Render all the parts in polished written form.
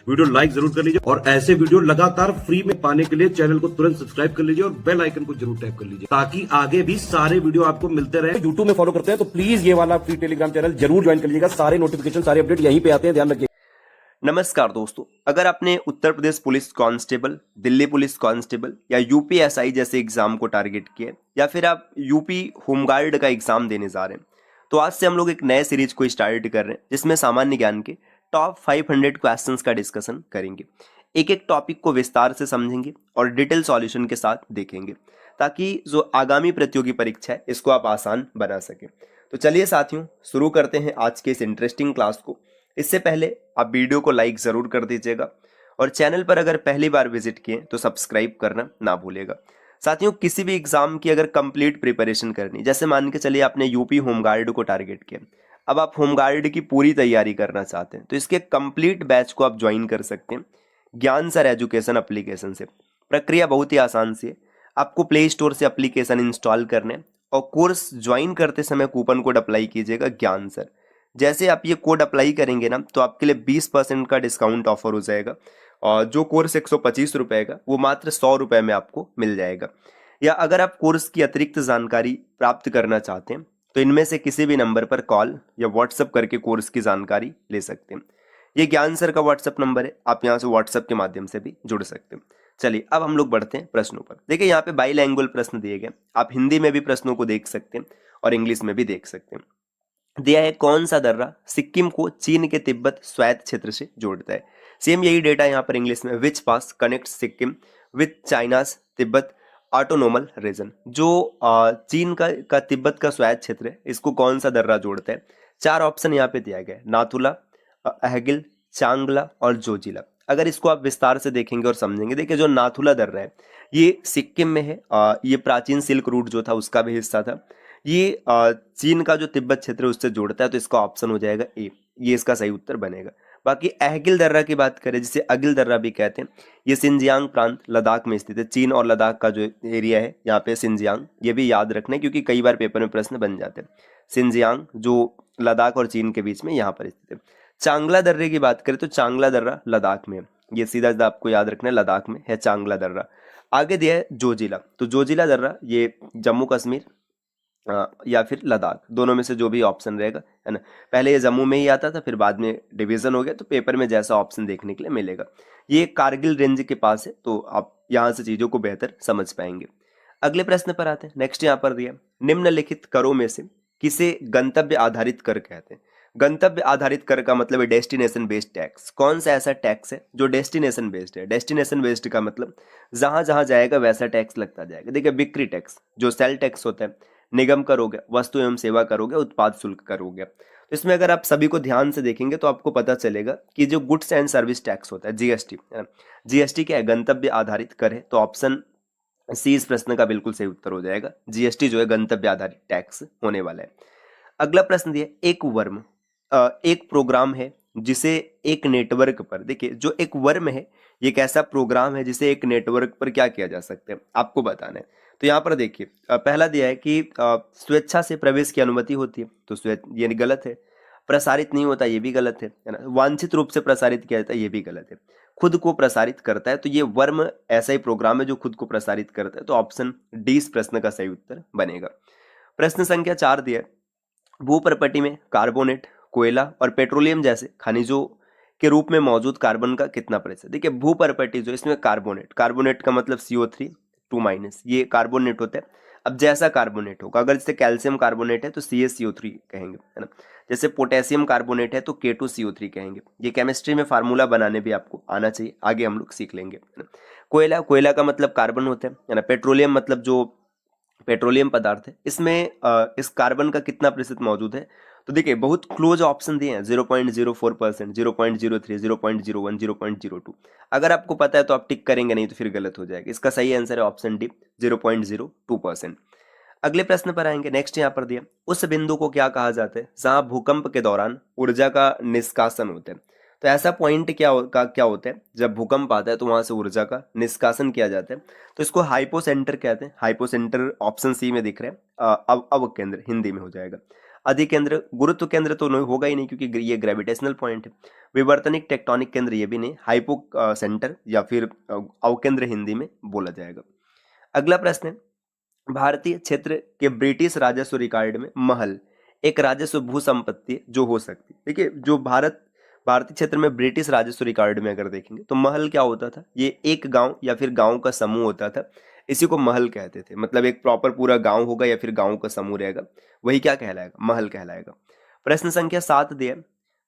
Video like जरूर कर लीजिए और ऐसे वीडियो लगातार फ्री में पाने के लिए चैनल को तुरंत सब्सक्राइब कर लीजिए और बेल आइकन को जरूर टैप कर लीजिए ताकि आगे भी सारे वीडियो आपको मिलते रहे। यूट्यूब में फॉलो करते हैं तो प्लीज ये वाला फ्री टेलीग्राम चैनल जरूर ज्वाइन कर लीजिएगा। सारे नोटिफिकेशन सारे अपडेट यहीं पे आते हैं, ध्यान रखिए। नमस्कार दोस्तों, अगर आपने Uttar Pradesh police constable, Delhi police constable या यूपीएसआई जैसे एग्जाम को टारगेट किए या फिर आप यूपी होमगार्ड का एग्जाम देने जा रहे हैं तो आज से हम लोग एक नए सीरीज को स्टार्ट कर रहे हैं जिसमें सामान्य ज्ञान के टॉप 500 क्वेश्चंस का डिस्कशन करेंगे। एक एक टॉपिक को विस्तार से समझेंगे और डिटेल सॉल्यूशन के साथ देखेंगे ताकि जो आगामी प्रतियोगी परीक्षा है इसको आप आसान बना सकें। तो चलिए साथियों, शुरू करते हैं आज के इस इंटरेस्टिंग क्लास को। इससे पहले आप वीडियो को लाइक ज़रूर कर दीजिएगा और चैनल पर अगर पहली बार विजिट किए तो सब्सक्राइब करना ना भूलिएगा। साथियों, किसी भी एग्जाम की अगर कंप्लीट प्रिपरेशन करनी, जैसे मान के चलिए आपने यूपी होमगार्ड को टारगेट किया, अब आप होमगार्ड की पूरी तैयारी करना चाहते हैं तो इसके कंप्लीट बैच को आप ज्वाइन कर सकते हैं ज्ञान सर एजुकेशन एप्लीकेशन से। प्रक्रिया बहुत ही आसान सी है, आपको प्ले स्टोर से एप्लीकेशन इंस्टॉल करने और कोर्स ज्वाइन करते समय कूपन कोड अप्लाई कीजिएगा ज्ञान सर। जैसे आप ये कोड अप्लाई करेंगे ना तो आपके लिए 20% का डिस्काउंट ऑफर हो जाएगा और जो कोर्स 125 रुपए का वो मात्र 100 रुपए में आपको मिल जाएगा। या अगर आप कोर्स की अतिरिक्त जानकारी प्राप्त करना चाहते हैं तो इनमें से किसी भी नंबर पर कॉल या व्हाट्सएप करके कोर्स की जानकारी ले सकते हैं। ये ज्ञान सर का व्हाट्सएप नंबर है, आप यहाँ से व्हाट्सएप के माध्यम से भी जुड़ सकते हैं। चलिए अब हम लोग बढ़ते हैं प्रश्नों पर। देखिए यहाँ पे बाईलैंग्वेज प्रश्न दिए गए, आप हिंदी में भी प्रश्नों को देख सकते हैं और इंग्लिश में भी देख सकते हैं। दिया है कौन सा दर्रा सिक्किम को चीन के तिब्बत स्वायत्त क्षेत्र से जोड़ता है। सेम यही डेटा यहाँ पर इंग्लिश में, which pass connect Sikkim with China's Tibet autonomous region. जो चीन का तिब्बत का स्वायत्त क्षेत्र है इसको कौन सा दर्रा जोड़ता है। 4 ऑप्शन यहाँ पे दिया गया है, नाथुला, अहगिल, चांगला और जोजिला। अगर इसको आप विस्तार से देखेंगे और समझेंगे, देखिए जो नाथुला दर्रा है ये सिक्किम में है, ये प्राचीन सिल्क रूट जो था उसका भी हिस्सा था। ये चीन का जो तिब्बत क्षेत्र है उससे जोड़ता है तो इसका ऑप्शन हो जाएगा ए, ये इसका सही उत्तर बनेगा। बाकी अहगिल दर्रा की बात करें जिसे अगिल दर्रा भी कहते हैं, ये सिंजियांग प्रांत लद्दाख में स्थित है। चीन और लद्दाख का जो एरिया है यहाँ पे सिंजियांग, ये भी याद रखना क्योंकि कई बार पेपर में प्रश्न बन जाते हैं। सिंजियांग जो लद्दाख और चीन के बीच में यहाँ पर स्थित है। चांगला दर्रे की बात करें तो चांगला दर्रा लद्दाख में है, ये सीधा सीधा आपको याद रखना है, लद्दाख में है चांगला दर्रा। आगे दिया है जोजिला, तो जोजिला दर्रा ये जम्मू कश्मीर या फिर लद्दाख, दोनों में से जो भी ऑप्शन रहेगा, है ना। पहले ये जम्मू में ही आता था, फिर बाद में डिवीजन हो गया तो पेपर में जैसा ऑप्शन देखने के लिए मिलेगा। ये कारगिल रेंज के पास है तो आप यहाँ से चीज़ों को बेहतर समझ पाएंगे। अगले प्रश्न पर आते हैं। नेक्स्ट यहाँ पर दिया, निम्नलिखित करों में से किसे गंतव्य आधारित कर कहते हैं। गंतव्य आधारित कर का मतलब है डेस्टिनेशन बेस्ड टैक्स। कौन सा ऐसा टैक्स है जो डेस्टिनेशन बेस्ड है। डेस्टिनेशन बेस्ड का मतलब जहां जहां जाएगा वैसा टैक्स लगता जाएगा। देखिए बिक्री टैक्स जो सेल टैक्स होता है, निगम कर हो गया, वस्तु एवं सेवा कर हो गया, उत्पाद शुल्क कर हो गया। तो इसमें अगर आप सभी को ध्यान से देखेंगे तो आपको पता चलेगा कि जो गुड्स एंड सर्विस टैक्स होता है जीएसटी, जीएसटी क्या है, गंतव्य आधारित कर है। तो ऑप्शन सी इस प्रश्न का बिल्कुल सही उत्तर हो जाएगा। जीएसटी जो है गंतव्य आधारित टैक्स होने वाला है। अगला प्रश्न दिया, एक वर्म एक प्रोग्राम है जिसे एक नेटवर्क पर, देखिए जो एक वर्म है ये एक ऐसा प्रोग्राम है जिसे एक नेटवर्क पर क्या किया जा सकता है आपको बताना है। तो यहाँ पर देखिए पहला दिया है कि स्वेच्छा से प्रवेश की अनुमति होती है, तो ये गलत है। प्रसारित नहीं होता, ये भी गलत है ना। वांछित रूप से प्रसारित किया जाता है, ये भी गलत है। खुद को प्रसारित करता है, तो ये वर्म ऐसा ही प्रोग्राम है जो खुद को प्रसारित करता है, तो ऑप्शन डी इस प्रश्न का सही उत्तर बनेगा। प्रश्न संख्या 4 दिया है, भूपर्पटी में कार्बोनेट, कोयला और पेट्रोलियम जैसे खनिजों के रूप में मौजूद कार्बन का कितना प्रतिशत। देखिए भूपर्पटी जो इसमें कार्बोनेट, कार्बोनेट का मतलब CO3 2- ये कार्बोनेट होता है। अब जैसा कार्बोनेट होगा, अगर जैसे कैल्शियम कार्बोनेट है तो CaCO3 कहेंगे, है ना। जैसे पोटेशियम कार्बोनेट है तो K2CO3 कहेंगे। ये केमिस्ट्री में फार्मूला बनाने भी आपको आना चाहिए, आगे हम लोग सीख लेंगे, है ना। कोयला, कोयला का मतलब कार्बन होता है ना। पेट्रोलियम मतलब जो पेट्रोलियम पदार्थ है, इसमें इस कार्बन का कितना प्रतिशत मौजूद है। तो देखिए बहुत क्लोज ऑप्शन दिए हैं, 0.04%, 0.03, 0.01, 0.02। अगर आपको पता है तो आप टिक करेंगे, नहीं तो फिर गलत हो जाएगा। इसका सही आंसर है ऑप्शन डी, 0.02%। अगले प्रश्न पर आएंगे। नेक्स्ट यहाँ पर दिया, उस बिंदु को क्या कहा जाता है जहां भूकंप के दौरान ऊर्जा का निष्कासन होता है। तो ऐसा पॉइंट क्या होता है जब भूकंप आता है तो वहां से ऊर्जा का निष्कासन किया जाता है, तो इसको हाइपोसेंटर कहते हैं। हाइपोसेंटर ऑप्शन सी में दिख रहा है, अब केंद्र हिंदी में हो जाएगा। अधिकेंद्र, गुरुत्व केंद्र तो नहीं होगा ही नहीं क्योंकि ये ग्रेविटेशनल पॉइंट है। विवर्तनिक टेक्टोनिक केंद्र ये भी नहीं, हाइपो सेंटर या फिर अवकेंद्र हिंदी में बोला जाएगा। अगला प्रश्न है, भारतीय क्षेत्र के ब्रिटिश राजस्व रिकॉर्ड में महल एक राजस्व भू संपत्ति है जो हो सकती है। देखिए जो भारतीय क्षेत्र में ब्रिटिश राजस्व रिकॉर्ड में अगर देखेंगे तो महल क्या होता था, ये एक गांव या फिर गांव का समूह होता था, इसी को महल कहते थे। मतलब एक प्रॉपर पूरा गांव होगा या फिर गांव का समूह रहेगा, वही क्या कहलाएगा, महल कहलाएगा। प्रश्न संख्या 7 दिया,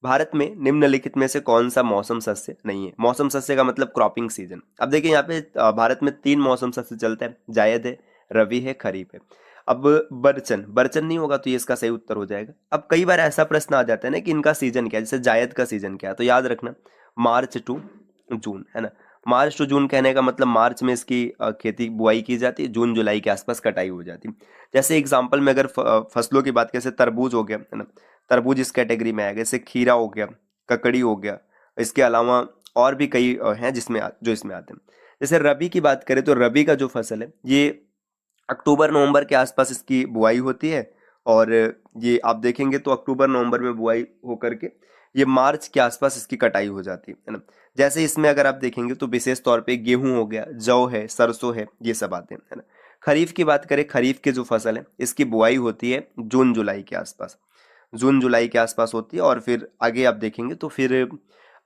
भारत में निम्नलिखित में से कौन सा मौसम सस्य नहीं है। मौसम सस्य का मतलब क्रॉपिंग सीजन। अब देखिए यहाँ पे भारत में 3 मौसम सस्य चलता है, जायद है, रवि है, खरीफ है। अब बरचन नहीं होगा तो ये इसका सही उत्तर हो जाएगा। अब कई बार ऐसा प्रश्न आ जाता है ना कि इनका सीजन क्या है, जैसे जायद का सीजन क्या है, तो याद रखना मार्च टू जून, है ना। मार्च टू जून कहने का मतलब मार्च में इसकी खेती बुआई की जाती है, जून जुलाई के आसपास कटाई हो जाती है। जैसे एग्जाम्पल में अगर फसलों की बात, कैसे तरबूज हो गया, है ना, तरबूज इस कैटेगरी में आएगा। जैसे खीरा हो गया, ककड़ी हो गया, इसके अलावा और भी कई हैं जिसमें जो इसमें आते हैं। जैसे रबी की बात करें तो रबी का जो फसल है ये अक्टूबर नवंबर के आसपास इसकी बुआई होती है, और ये आप देखेंगे तो अक्टूबर नवंबर में बुआई होकर के ये मार्च के आसपास इसकी कटाई हो जाती है ना। जैसे इसमें अगर आप देखेंगे तो विशेष तौर पे गेहूं हो गया, जौ है, सरसों है, ये सब आते हैं, है ना। खरीफ की बात करें, खरीफ की जो फसल है इसकी बुआई होती है जून जुलाई के आसपास, जून जुलाई के आसपास होती है, और फिर आगे आप देखेंगे तो फिर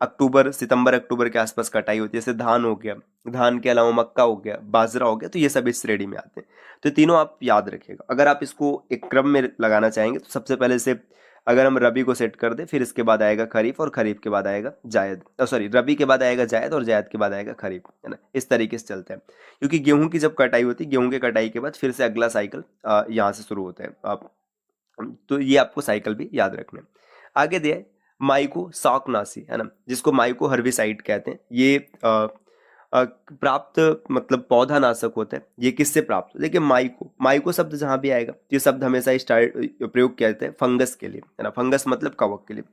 अक्टूबर, सितंबर अक्टूबर के आसपास कटाई होती है। जैसे धान हो गया, धान के अलावा मक्का हो गया, बाजरा हो गया, तो ये सब इस श्रेणी में आते हैं। तो तीनों आप याद रखिएगा। अगर आप इसको एक क्रम में लगाना चाहेंगे तो सबसे पहले से अगर हम रबी को सेट कर दे, फिर इसके बाद आएगा खरीफ, और खरीफ के बाद आएगा जायद, सॉरी रबी के बाद आएगा जायद, और जायद के बाद आएगा खरीफ, है ना। इस तरीके से चलता है, क्योंकि गेहूं की जब कटाई होती है, गेहूं के कटाई के बाद फिर से अगला साइकिल यहाँ से शुरू होता है। आप तो ये आपको साइकिल भी याद रखना है। आगे दिया है माइको शाकनाशी, है ना, जिसको माइको हर्बिसाइड कहते हैं। ये प्राप्त मतलब पौधा नाशक होता है। ये किससे प्राप्त? देखिए माइको शब्द जहां भी आएगा, ये शब्द हमेशा स्टार्ट प्रयोग किया जाता है फंगस के लिए, है ना। फंगस मतलब कवक के लिए।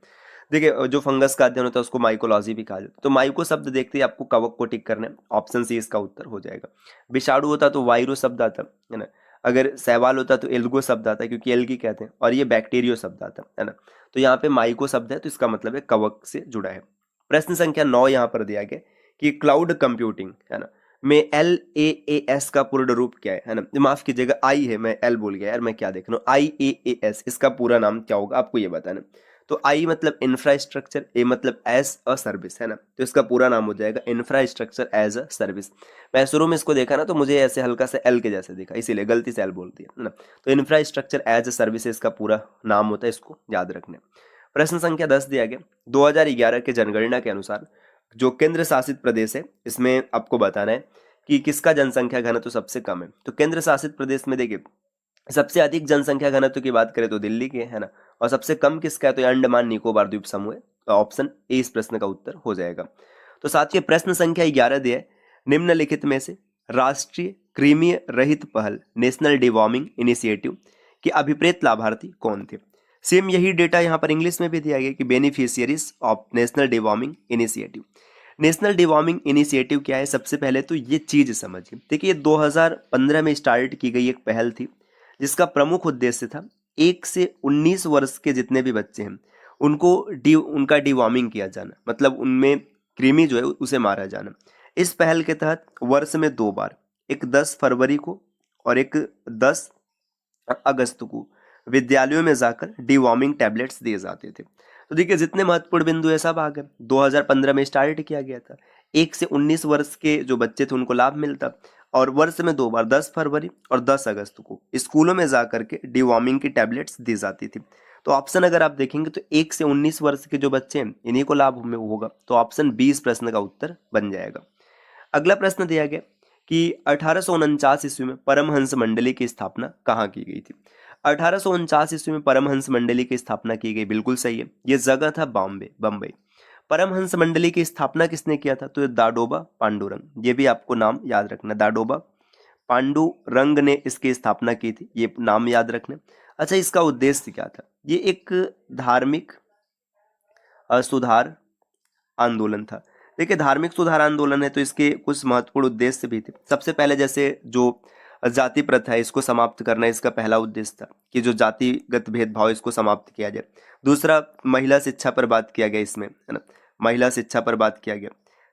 देखिए जो फंगस का अध्ययन होता है उसको माइकोलॉजी भी कहा जाता है। तो माइको शब्द देखते ही आपको कवक को टिक करना है, ऑप्शन सी इसका उत्तर हो जाएगा। विषाणु होता तो वायरो शब्द आता है ना। अगर सैवाल होता तो एल्गो शब्द आता है, क्योंकि एल्गी कहते हैं, और ये बैक्टीरियो शब्द आता है ना। तो यहाँ पे माइको शब्द है तो इसका मतलब है कवक से जुड़ा है। प्रश्न संख्या 9 यहाँ पर दिया गया कि क्लाउड कंप्यूटिंग, है ना, में LAAS का पूर्ण रूप क्या है ना। माफ कीजिएगा, आई है, मैं एल बोल गया यार, मैं क्या देख रहा हूँ। IaaS इसका पूरा नाम क्या होगा आपको ये बताना। तो आई मतलब इंफ्रास्ट्रक्चर, ए मतलब एज अ सर्विस, है ना। तो इसका पूरा नाम हो जाएगा इंफ्रास्ट्रक्चर एज अ सर्विस। मैं शुरू में इसको देखा ना तो मुझे ऐसे हल्का सा एल के जैसे दिखा, इसीलिए गलती से एल बोल दिया, है ना। तो इंफ्रास्ट्रक्चर एज अ सर्विस इसका पूरा नाम होता है, इसको याद रखना। प्रश्न संख्या 10 दिया गया, 2011 के जनगणना के अनुसार जो केंद्र शासित प्रदेश है इसमें आपको बताना है कि किसका जनसंख्या घनत्व सबसे कम है। तो केंद्र शासित प्रदेश में देखिए सबसे अधिक जनसंख्या घनत्व की बात करें तो दिल्ली की है ना, और सबसे कम किसका है तो अंडमान निकोबार द्वीप समूह है। तो ऑप्शन ए इस प्रश्न का उत्तर हो जाएगा। तो साथियों प्रश्न संख्या 11 दिया है, निम्नलिखित में से राष्ट्रीय कृमि रहित पहल नेशनल डिवॉर्मिंग इनिशिएटिव के अभिप्रेत लाभार्थी कौन थे। सेम यही डेटा यहाँ पर इंग्लिश में भी दिया गया कि beneficiaries of national deworming initiative. National deworming initiative क्या है, सबसे पहले तो ये चीज समझिए। देखिए 2015 में स्टार्ट की गई एक पहल थी जिसका प्रमुख उद्देश्य था 1 से 19 वर्ष के जितने भी बच्चे हैं उनको उनका डिवॉर्मिंग किया जाना, मतलब उनमें कृमि जो है उसे मारा जाना। इस पहल के तहत वर्ष में 2 बार, एक 10 फरवरी को और एक 10 अगस्त को विद्यालयों में जाकर डिवॉर्मिंग टैबलेट्स दिए जाते थे। तो देखिए जितने महत्वपूर्ण बिंदु है सब आ गए। 2015 में स्टार्ट किया गया था, 1 से 19 वर्ष के जो बच्चे थे उनको लाभ मिलता, और वर्ष में 2 बार 10 फरवरी और 10 अगस्त को स्कूलों में जाकर के डिवॉर्मिंग की टैबलेट्स दी जाती थी। तो ऑप्शन अगर आप देखेंगे तो 1 से 19 वर्ष के जो बच्चे हैं इन्हीं को लाभ में होगा। तो ऑप्शन 20 प्रश्न का उत्तर बन जाएगा। अगला प्रश्न दिया गया कि 1849 ईस्वी में परमहंस मंडली की स्थापना कहाँ की गई थी। 1849 ईस्वी में परमहंस मंडली की स्थापना की गई, बिल्कुल सही है। ये जगह था बम्बई। परमहंस मंडली की स्थापना किसने किया था तो दादोबा पांडुरंग, ये भी आपको नाम याद रखना, दादोबा पांडुरंग ने इसकी स्थापना की थी, ये नाम याद रखना। अच्छा इसका उद्देश्य क्या था, ये एक धार्मिक सुधार आंदोलन था। देखिए धार्मिक सुधार आंदोलन है तो इसके कुछ महत्वपूर्ण उद्देश्य भी थे। सबसे पहले जैसे जो जाति प्रथा है इसको समाप्त करना इसका पहला उद्देश्य था कि जो जातिगत भेदभाव है, इसको समाप्त किया जाए। दूसरा, महिला शिक्षा पर बात किया गया इसमें, है ना, महिला शिक्षा पर बात किया गया।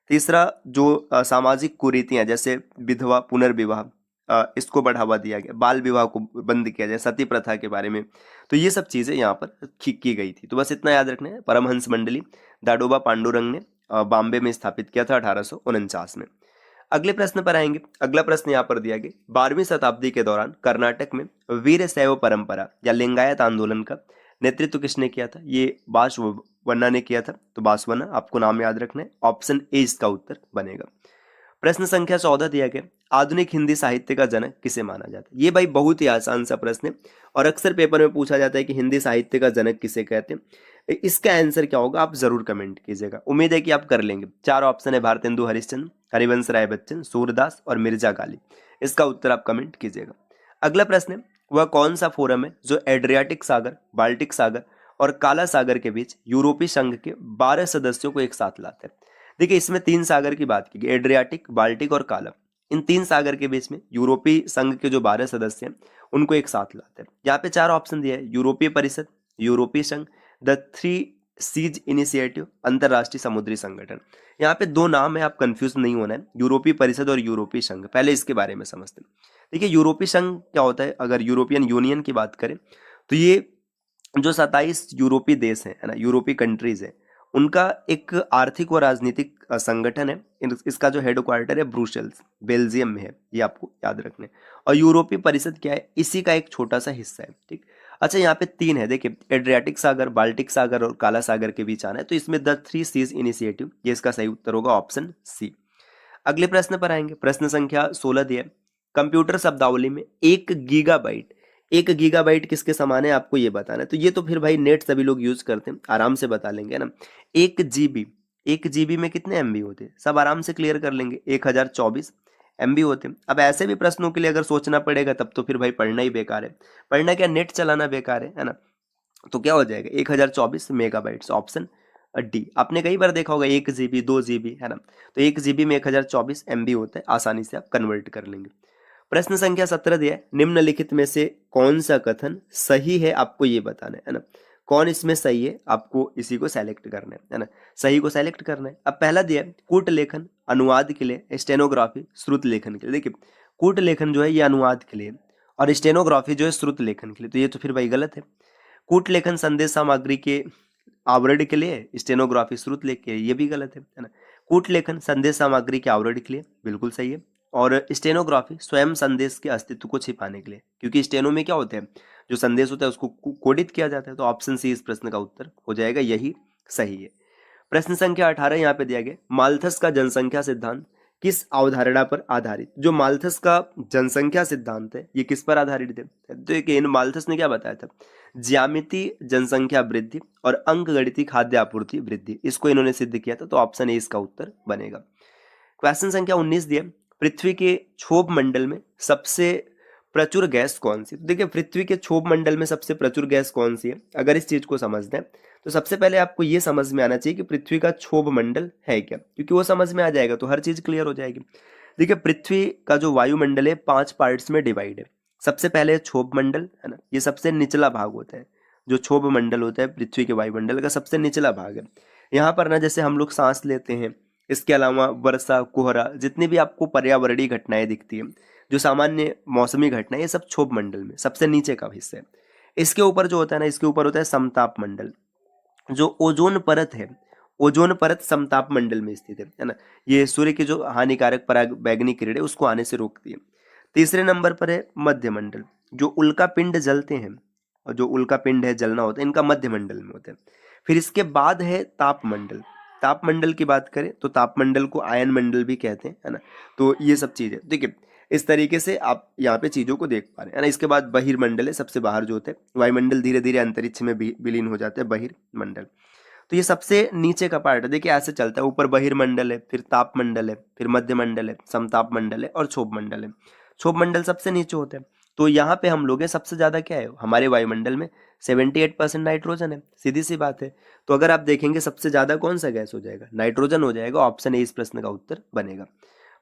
तीसरा, जो सामाजिक कुरीतियां जैसे विधवा पुनर्विवाह, इसको बढ़ावा दिया गया, बाल विवाह को बंद किया जाए, सती प्रथा के बारे में, तो ये सब चीजें यहाँ पर की गई थी। तो बस इतना याद रखना है। परमहंस मंडली दादोबा पांडुरंग ने बॉम्बे में स्थापित किया था 1849 में। अगले प्रश्न पर आएंगे। अगला प्रश्न यहाँ पर दिया गया, 12वीं शताब्दी के दौरान कर्नाटक में वीरशैव परंपरा या लिंगायत आंदोलन का नेतृत्व किसने किया था? ये बासवन्ना ने किया था। तो बासवन्ना, आपको नाम याद रखना है, ऑप्शन ए इसका उत्तर बनेगा। प्रश्न संख्या 14 दिया गया, आधुनिक हिंदी साहित्य का जनक किसे माना जाता है? ये भाई बहुत ही आसान सा प्रश्न है और अक्सर पेपर में पूछा जाता है कि हिंदी साहित्य का जनक किसे कहते हैं। इसका आंसर क्या होगा आप जरूर कमेंट कीजिएगा, उम्मीद है कि आप कर लेंगे। 4 ऑप्शन है, भारतेंदु हरिश्चंद्र, हरिवंश राय बच्चन, सूरदास और मिर्जा गालिब। इसका उत्तर आप कमेंट कीजिएगा। अगला प्रश्न है, वह कौन सा फोरम है जो एड्रियाटिक सागर, बाल्टिक सागर और काला सागर के बीच यूरोपीय संघ के 12 सदस्यों को एक साथ लाता है? देखिए, इसमें 3 सागर की बात की गई, एड्रियाटिक, बाल्टिक और काला। इन 3 सागर के बीच में यूरोपीय संघ के जो 12 सदस्य हैं उनको एक साथ लाते हैं। यहाँ पे 4 ऑप्शन दिया है, यूरोपीय परिषद, यूरोपीय संघ, द 3 सीज इनिशिएटिव, अंतरराष्ट्रीय समुद्री संगठन। यहाँ पे 2 नाम है, आप कंफ्यूज नहीं होना है, यूरोपीय परिषद और यूरोपीय संघ। पहले इसके बारे में समझते हैं। देखिए, यूरोपीय संघ क्या होता है? अगर यूरोपियन यूनियन की बात करें तो ये जो 27 यूरोपीय देश हैं, है ना, यूरोपीय कंट्रीज है, उनका एक आर्थिक और राजनीतिक संगठन है। इसका जो हेडक्वार्टर है ब्रुसेल्स, बेल्जियम में है, ये आपको याद रखना है। और यूरोपीय परिषद क्या है? इसी का एक छोटा सा हिस्सा है। ठीक, अच्छा, यहाँ पे 3 है, देखिए, एड्रियाटिक सागर, बाल्टिक सागर और काला सागर के बीच आना है, तो इसमें द 3 सीज इनिशिएटिव, ये इसका सही उत्तर होगा, ऑप्शन सी। अगले प्रश्न पर आएंगे। प्रश्न संख्या 16 दिया, कंप्यूटर शब्दावली में 1 गीगाबाइट, 1 गीगाबाइट किसके समान है आपको ये बताना है। तो ये तो फिर भाई नेट सभी लोग यूज करते हैं, आराम से बता लेंगे ना। 1 जीबी, 1 जीबी में कितने एमबी होते हैं? सब आराम से क्लियर कर लेंगे, 1024 एमबी होते हैं। अब ऐसे भी प्रश्नों के लिए अगर सोचना पड़ेगा तब तो फिर भाई पढ़ना ही बेकार है। पढ़ना क्या, नेट चलाना बेकार है ना। तो क्या हो जाएगा, 1024 मेगाबाइट्स, ऑप्शन डी। आपने कई बार देखा होगा 1 जीबी, 2 जीबी, है ना, तो 1 जीबी में 1024 एमबी होता है, आसानी से आप कन्वर्ट कर लेंगे। प्रश्न संख्या 17 दिया है, निम्नलिखित में से कौन सा कथन सही है आपको ये बताना है ना। कौन इसमें सही है आपको इसी को सेलेक्ट करना है ना, सही को सेलेक्ट करना है। अब पहला दिया है, कूट लेखन अनुवाद के लिए, स्टेनोग्राफी श्रुत लेखन के लिए। देखिए, कूट लेखन जो है ये अनुवाद के लिए और स्टेनोग्राफी जो है श्रुत लेखन के लिए, तो ये तो फिर भाई गलत है। कूट लेखन संदेश सामग्री के आवरण के लिए, स्टेनोग्राफी श्रुत लेख के, ये भी गलत है ना। कूट लेखन संदेश सामग्री के आवरण के लिए बिल्कुल सही है, और स्टेनोग्राफी स्वयं संदेश के अस्तित्व को छिपाने के लिए, क्योंकि स्टेनो में क्या होते हैं, जो संदेश होता है उसको कोडित किया जाता है। तो ऑप्शन सी इस प्रश्न का उत्तर हो जाएगा, यही सही है। प्रश्न संख्या 18 यहाँ पे दिया गया, माल्थस का जनसंख्या सिद्धांत किस अवधारणा पर आधारित? जो माल्थस का जनसंख्या सिद्धांत है ये किस पर आधारित है? देखिए, इन माल्थस ने क्या बताया था, ज्यामितीय जनसंख्या वृद्धि और अंकगणितीय खाद्य आपूर्ति वृद्धि, इसको इन्होंने सिद्ध किया था। तो ऑप्शन ए इसका उत्तर बनेगा। क्वेश्चन संख्या 19 दिया, पृथ्वी के क्षोभ मंडल में सबसे प्रचुर गैस कौन सी? तो देखिए, पृथ्वी के क्षोभ मंडल में सबसे प्रचुर गैस कौन सी है? अगर इस चीज को समझते हैं तो सबसे पहले आपको ये समझ में आना चाहिए कि पृथ्वी का क्षोभ मंडल है क्या, क्योंकि वो समझ में आ जाएगा तो हर चीज क्लियर हो जाएगी। देखिए, पृथ्वी का जो वायुमंडल है 5 पार्ट्स में डिवाइड है। सबसे पहले क्षोभ मंडल, है ना, ये सबसे निचला भाग होता है। जो क्षोभ मंडल होता है पृथ्वी के वायुमंडल का सबसे निचला भाग है। यहाँ पर ना जैसे हम लोग सांस लेते हैं, इसके अलावा वर्षा, कोहरा, जितनी भी आपको पर्यावरणीय घटनाएं दिखती है, जो सामान्य मौसमी घटनाएं, ये सब क्षोभ मंडल में सबसे नीचे का हिस्सा है। इसके ऊपर जो होता है ना, इसके ऊपर होता है समताप मंडल। जो ओजोन परत है, ओजोन परत समताप मंडल में स्थित है ना, ये सूर्य की जो हानिकारक पराबैंगनी किरणें उसको आने से रोकती है। तीसरे नंबर पर है मध्य मंडल। जो उल्का पिंड जलते हैं और जो उल्का पिंड है जलना होता है, इनका मध्य मंडल में होता है। फिर इसके बाद है तापमंडल। तापमंडल की बात करें तो तापमंडल को आयन मंडल भी कहते हैं, है ना। तो ये सब चीजें देखिए, इस तरीके से आप यहाँ पे चीजों को देख पा रहे हैं, है ना। इसके बाद बहिर्मंडल है, सबसे बाहर जो होता है, वायुमंडल धीरे धीरे अंतरिक्ष में विलीन हो जाता है, बहिर्मंडल। तो ये सबसे नीचे का पार्ट है। देखिए, ऐसे चलता है, ऊपर बहिर्मंडल है, फिर तापमंडल है, फिर मध्य मंडल है, समताप मंडल है और क्षोभ मंडल है। क्षोभ मंडल सबसे नीचे होता है। तो यहाँ पे हम लोग हैं, सबसे ज्यादा क्या है हमारे वायुमंडल में, 78% नाइट्रोजन है, सीधी सी बात है। तो अगर आप देखेंगे सबसे ज्यादा कौन सा गैस हो जाएगा, नाइट्रोजन हो जाएगा। ऑप्शन ए इस प्रश्न का उत्तर बनेगा।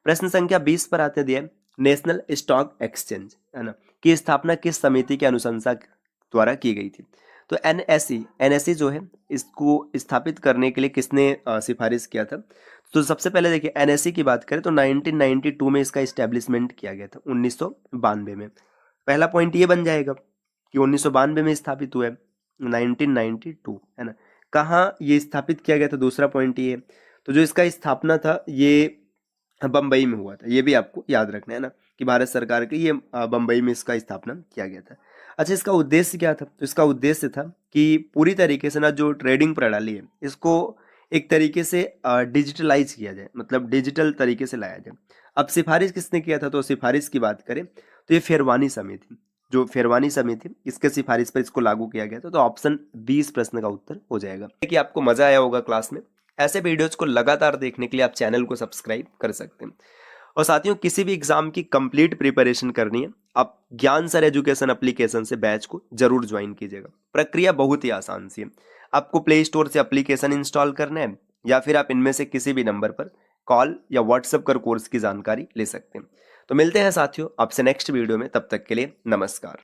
प्रश्न संख्या 20 पर आते दिया, नेशनल स्टॉक एक्सचेंज, है ना, की स्थापना किस समिति के अनुशंसा द्वारा की गई थी? तो एनएसई जो है इसको स्थापित करने के लिए किसने सिफारिश किया था? तो सबसे पहले देखिए एनएसई की बात करें तो 1992 में इसका इस्टेब्लिशमेंट किया गया था, 1992 में। पहला पॉइंट ये बन जाएगा कि 1992 में स्थापित हुआ है, 1992, है ना। कहाँ ये स्थापित किया गया था, दूसरा पॉइंट ये है। तो जो इसका स्थापना था ये बम्बई में हुआ था, ये भी आपको याद रखना है ना कि भारत सरकार के ये बम्बई में इसका स्थापना किया गया था। अच्छा, इसका उद्देश्य क्या था? तो इसका उद्देश्य था कि पूरी तरीके से ना जो ट्रेडिंग प्रणाली है इसको एक तरीके से डिजिटलाइज किया जाए, मतलब डिजिटल तरीके से लाया जाए। अब सिफारिश किसने किया था? तो सिफारिश की बात करें तो ये फेरवानी समिति, जो फेरवानी समिति इसके सिफारिश पर इसको लागू किया गया था। तो ऑप्शन 20 प्रश्न का उत्तर हो जाएगा। कि आपको मजा आया होगा क्लास में। ऐसे वीडियोज को लगातार देखने के लिए आप चैनल को सब्सक्राइब कर सकते हैं। और साथियों, किसी भी एग्जाम की कंप्लीट प्रिपरेशन करनी है, आप ज्ञान सर एजुकेशन एप्लीकेशन से बैच को जरूर ज्वाइन कीजिएगा। प्रक्रिया बहुत ही आसान सी है। आपको प्ले स्टोर से एप्लीकेशन इंस्टॉल करना है या फिर आप इनमें से किसी भी नंबर पर कॉल या व्हाट्सएप कर कोर्स की जानकारी ले सकते हैं। तो मिलते हैं साथियों आपसे नेक्स्ट वीडियो में, तब तक के लिए नमस्कार।